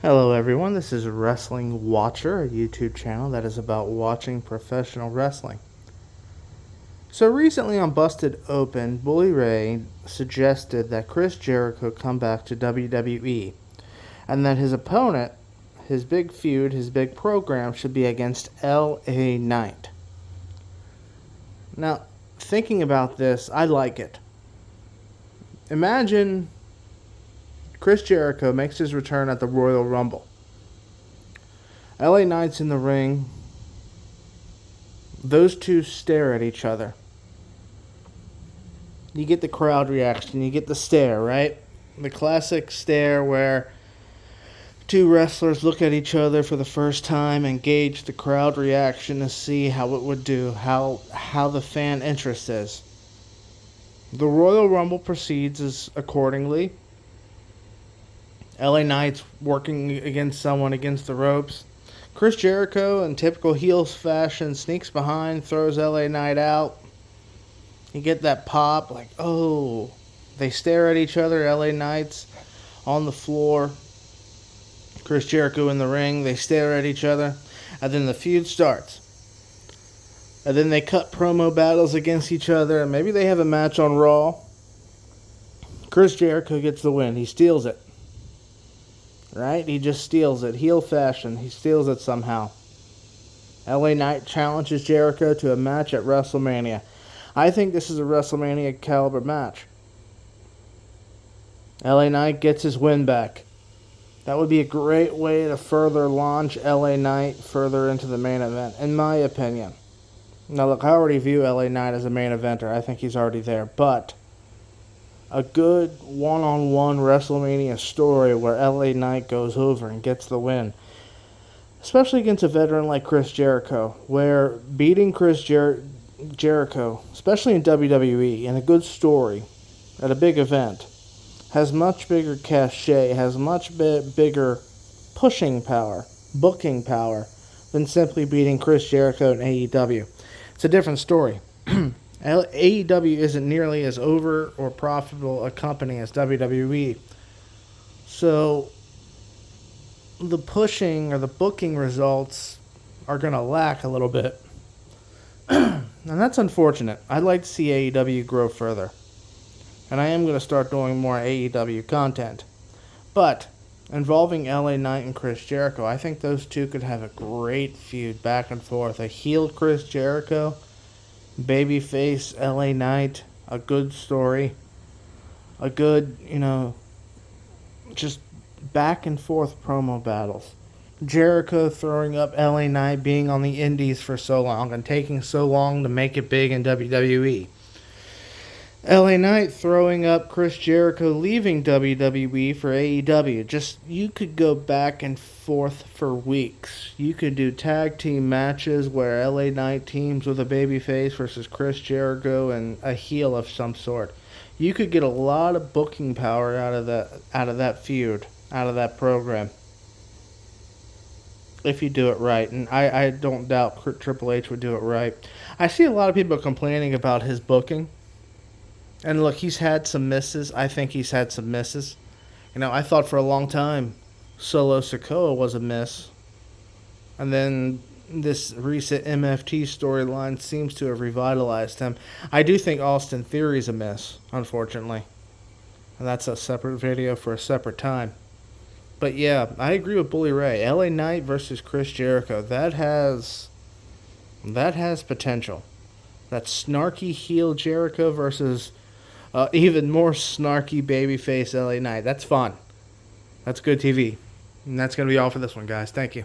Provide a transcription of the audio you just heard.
Hello, everyone. This is Wrestling Watcher, a YouTube channel that is about watching professional wrestling. So, recently on Busted Open, Bully Ray suggested that Chris Jericho come back to WWE and that his opponent, his big feud, his big program should be against LA Knight. Now, thinking about this, I like it. Imagine Chris Jericho makes his return at the Royal Rumble. LA Knight's in the ring. Those two stare at each other. You get the crowd reaction. You get the stare, right? The classic stare where two wrestlers look at each other for the first time and gauge the crowd reaction to see how it would do, how the fan interest is. The Royal Rumble proceeds as accordingly. LA Knight's working against someone against the ropes. Chris Jericho, in typical heels fashion, sneaks behind, throws LA Knight out. You get that pop, like, oh. They stare at each other. LA Knight's on the floor. Chris Jericho in the ring. They stare at each other. And then the feud starts. And then they cut promo battles against each other. And maybe they have a match on Raw. Chris Jericho gets the win. He steals it. Right? He just steals it. Heel fashion. He steals it somehow. LA Knight challenges Jericho to a match at WrestleMania. I think this is a WrestleMania caliber match. LA Knight gets his win back. That would be a great way to further launch LA Knight further into the main event, in my opinion. Now look, I already view LA Knight as a main eventer. I think he's already there. But a good one-on-one WrestleMania story where LA Knight goes over and gets the win. Especially against a veteran like Chris Jericho, where beating Chris Jericho, especially in WWE, in a good story, at a big event, has much bigger cachet, has much bigger pushing power, booking power, than simply beating Chris Jericho in AEW. It's a different story. AEW isn't nearly as over or profitable a company as WWE. So the pushing or the booking results are going to lack a little bit. And that's unfortunate. I'd like to see AEW grow further. And I am going to start doing more AEW content. But involving LA Knight and Chris Jericho, I think those two could have a great feud back and forth. A heel Chris Jericho, babyface LA Knight, a good story. A good, just back and forth promo battles. Jericho throwing up LA Knight being on the indies for so long and taking so long to make it big in WWE. LA Knight throwing up Chris Jericho leaving WWE for AEW. Just, you could go back and forth for weeks. You could do tag team matches where LA Knight teams with a babyface versus Chris Jericho and a heel of some sort. You could get a lot of booking power out of that feud, out of that program, if you do it right. And I don't doubt Triple H would do it right. I see a lot of people complaining about his booking. And look, he's had some misses. I think he's had some misses. I thought for a long time Solo Sikoa was a miss. And then this recent MFT storyline seems to have revitalized him. I do think Austin Theory's a miss, unfortunately. And that's a separate video for a separate time. But yeah, I agree with Bully Ray. LA Knight versus Chris Jericho. That has potential. That snarky heel Jericho versus even more snarky babyface LA Knight. That's fun. That's good TV. And that's going to be all for this one, guys. Thank you.